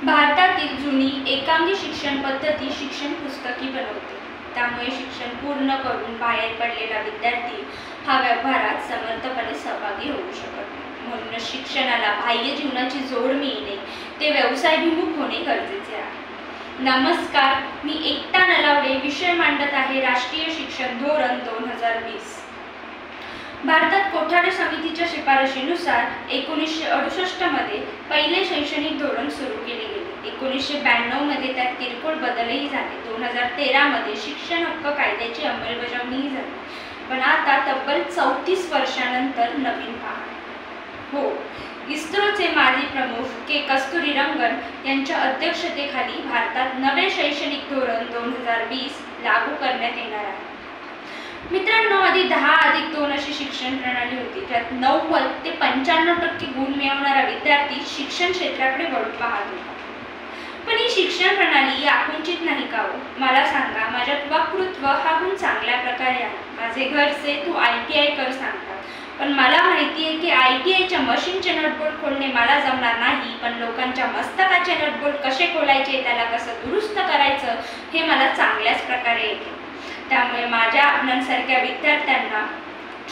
भारतातील जुनी एकांगी शिक्षण पद्धती शिक्षण पुस्तकी बनवते. त्यामुळे शिक्षण पूर्ण करून बाहेर पडलेला विद्यार्थी हा व्यवहारात समर्थपणे सहभागी होऊ शकत नाही. म्हणूनच शिक्षणाला बाह्य जीवनाची जोड मिळणे, ते व्यवसायाभिमुख होणे गरजेचे आहे. नमस्कार, मी एकता नलावडे विषय मांडत आहे राष्ट्रीय शिक्षण धोरण 2020. भारतात कोठारी समितीच्या शिफारशीनुसार 1968 मध्ये पहिले शैक्षणिक धोरण सुरू केले गेले. 1992 मध्ये त्यात किरकोळ बदलही झाले. 2013 मध्ये शिक्षण हक्क कायद्याची अंमलबजावणीही झाली. पण आता तब्बल 34 वर्षांनंतर नवीन पहा. हो, इस्रोचे माजी प्रमुख के कस्तुरीरंगन यांच्या अध्यक्षतेखाली भारतात नवे शैक्षणिक धोरण 2020 लागू करण्यात येणार आहे. मित्रांनो, आधी 10+2 अशी शिक्षण प्रणाली होती, ज्यात 90 ते 95% गुण मिळवणारा विद्यार्थी शिक्षण क्षेत्राकडे वळून पाहत होता. पण ही शिक्षण प्रणाली आकुंचित नाही का हो? मला सांगा, माझ्यात वक्तृत्व हा गुण चांगल्या प्रकारे आहे. माझे घरचे तू ITI कर सांगतात, पण मला माहिती आहे की ITIच्या मशीनचे नटबोल्ट खोलणे मला जमणार नाही, पण लोकांच्या मस्तकाचे नटबोल्ट कसे खोलायचे, त्याला कसं दुरुस्त करायचं हे मला चांगल्याच प्रकारे येते. त्यामुळे माझ्या आपणांसारख्या विद्यार्थ्यांना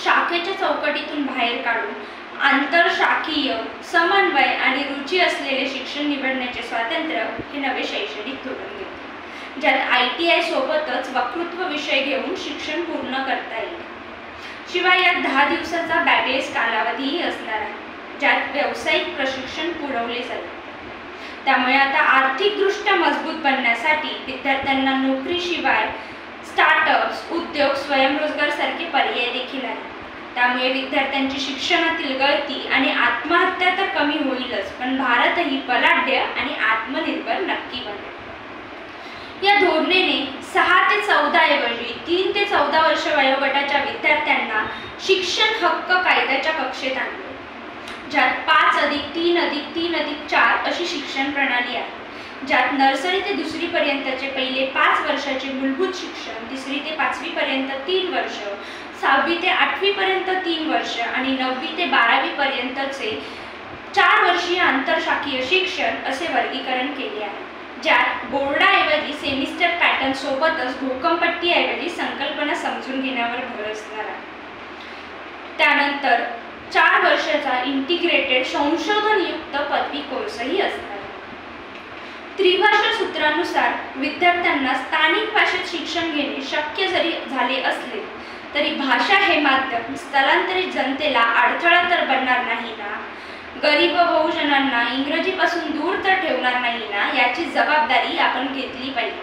शाखेच्या चौकटीतून बाहेर काढून आंतरशाखीय समन्वय आणि रुची असलेले शिक्षण निवडण्याचे स्वातंत्र्य हे नवे शैक्षणिक धोरण देते, ज्यात ITI सोबतच वक्तृत्व विषय घेऊन शिक्षण पूर्ण करता येईल. शिवाय यात 10 दिवसाचा बॅकलेस कालावधीही असणार आहे, ज्यात व्यावसायिक प्रशिक्षण पुरवले जाईल. त्यामुळे आता आर्थिकदृष्ट्या मजबूत बनण्यासाठी विद्यार्थ्यांना नोकरीशिवाय स्टार्टअप्स, उद्योग, स्वयंरोजगार सारखे पर्याय देखील आहेत. त्यामुळे विद्यार्थ्यांची शिक्षणातील गळती आणि आत्महत्या तर कमी होईलच, पण भारतही बलाढ्य आणि आत्मनिर्भर नक्की बनेल. या धोरणेने 6 ते 14 ऐवजी 3 ते 14 वर्ष वयोगटाच्या विद्यार्थ्यांना शिक्षण हक्क कायद्याच्या कक्षेत आणले, ज्यात 5+3+3+4 अशी शिक्षण प्रणाली आहे, ज्यात नर्सरी ते 2री पर्यंतचे पहिले 5 वर्षाचे मूलभूत शिक्षण, 3री ते 5वी पर्यंत 3 वर्ष, 6वी ते 8वी पर्यंत 3 वर्ष आणि 9वी ते 12वी पर्यंतचे 4 वर्षीय आंतरशाखीय शिक्षण असे वर्गीकरण केले आहे, ज्यात बोर्डाऐवजी सेमिस्टर पॅटर्न सोबतच भूकंपट्टीऐवजी संकल्पना समजून घेण्यावर भर असणार आहे. त्यानंतर 4 वर्षाचा इंटिग्रेटेड संशोधनयुक्त पदवी कोर्सही असणार. त्रिभाषा सूत्रानुसार विद्यार्थ्यांना स्थानिक भाषेत शिक्षण घेणे शक्य जरी झाले असले तरी भाषा हे माध्यम स्थलांतरित जनतेला अडथळा तर बनणार नाही ना, गरीब व बहुजनांना इंग्रजीपासून दूर तर ठेवणार नाही ना, याची जबाबदारी आपण घेतली पाहिजे.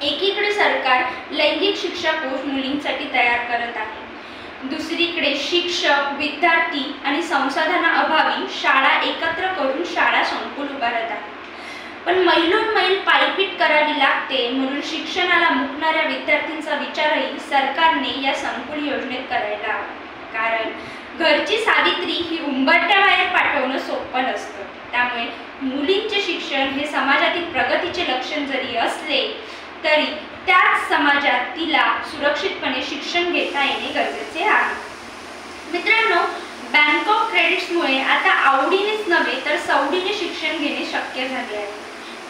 एकीकडे सरकार लैंगिक शिक्षा कोश मुलींसाठी तयार करत आहे, दुसरीकडे शिक्षक, विद्यार्थी आणि संसाधनाअभावी शाळा एकत्र करून शाळा संकुल उभारत आहे. पण मैलोनमैल पायपीट करावी लागते, म्हणून शिक्षणाला मुकणाऱ्या विद्यार्थ्यांचा विचारही सरकारने या संकुल योजनेत करायला हवा. कारण घरची सावित्री ही उंबरठ्याबाहेर पाठवणं सोपं नसतं. त्यामुळे मुलींचे शिक्षण हे समाजातील प्रगतीचे लक्षण जरी असले तरी त्याच समाजात तिला सुरक्षितपणे शिक्षण घेता येणे गरजेचे आहे. मित्रांनो, बँक ऑफ क्रेडिट्समुळे आता आवडीनेच नव्हे तर सवडीने शिक्षण घेणे शक्य झाले आहे.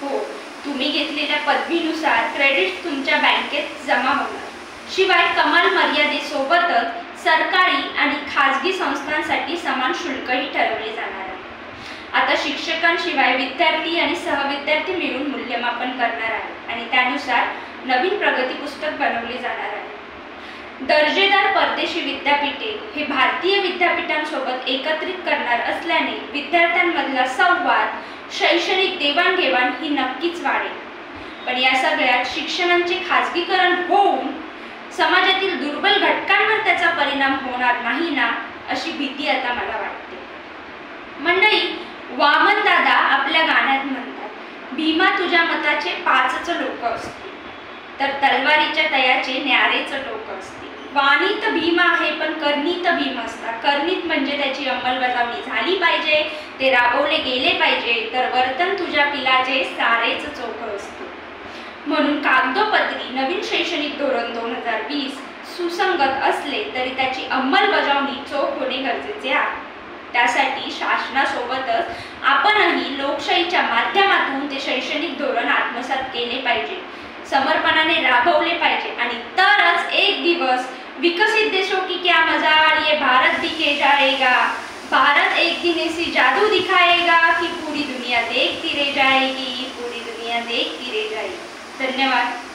हो, तुम्ही घेतलेल्या पदवीनुसार क्रेडिट्स तुमच्या बँकेत जमा होणार. शिवाय कमाल मर्यादेसोबतच सरकारी आणि खाजगी संस्थांसाठी समान शुल्कही ठरवले जाणार आहे. आता शिक्षकांशिवाय विद्यार्थी आणि सहविद्यार्थी मिळून मूल्यमापन करणार आहे आणि त्यानुसार नवीन प्रगती पुस्तक बनवले जाणार आहे. दर्जेदार परदेशी विद्यापीठे हे भारतीय विद्यापीठांसोबत एकत्रित करणार असल्याने विद्यार्थ्यांमधला संवाद, शैक्षणिक देवाणघेवाण ही नक्कीच वाढेल. पण या सगळ्यात शिक्षणांचे खाजगीकरण होऊन समाजातील दुर्बल घटकांवर त्याचा परिणाम होणार नाही ना, अशी भीती आता मला वाटते. मंडळी, वामन दादा आपल्या गाण्यात म्हणतात, भीमा तुझ्या मताचे 5च लोक असतील, तर तलवारीच्या तयाचे न्यारेच टोक असतील. वाणीत भीम आहे पण कर्णीत भीम असतात. कर्णीत म्हणजे त्याची अंमलबजावणी झाली पाहिजे, ते राबवले गेले पाहिजे, तर वर्तन तुझ्या पिलाचे सारेच चोख असते. म्हणून कागदोपत्री नवीन शैक्षणिक धोरण 2020 सुसंगत असले तरी त्याची अंमलबजावणी चोख होणे गरजेचे आहे. त्यासाठी शासनासोबतच आपणही लोकशाहीच्या माध्यमातून ते शैक्षणिक धोरण आत्मसात केले पाहिजे, समर्पणाने राबवले पाहिजे आणि तरच एक दिवस विकसित देशों की क्या मजाल, ये भारत दिखे जाएगा, भारत एक दिन ऐसी जादू दिखाएगा कि पूरी दुनिया देखती रह जाएगी, पूरी दुनिया देखती रह जाएगी। धन्यवाद।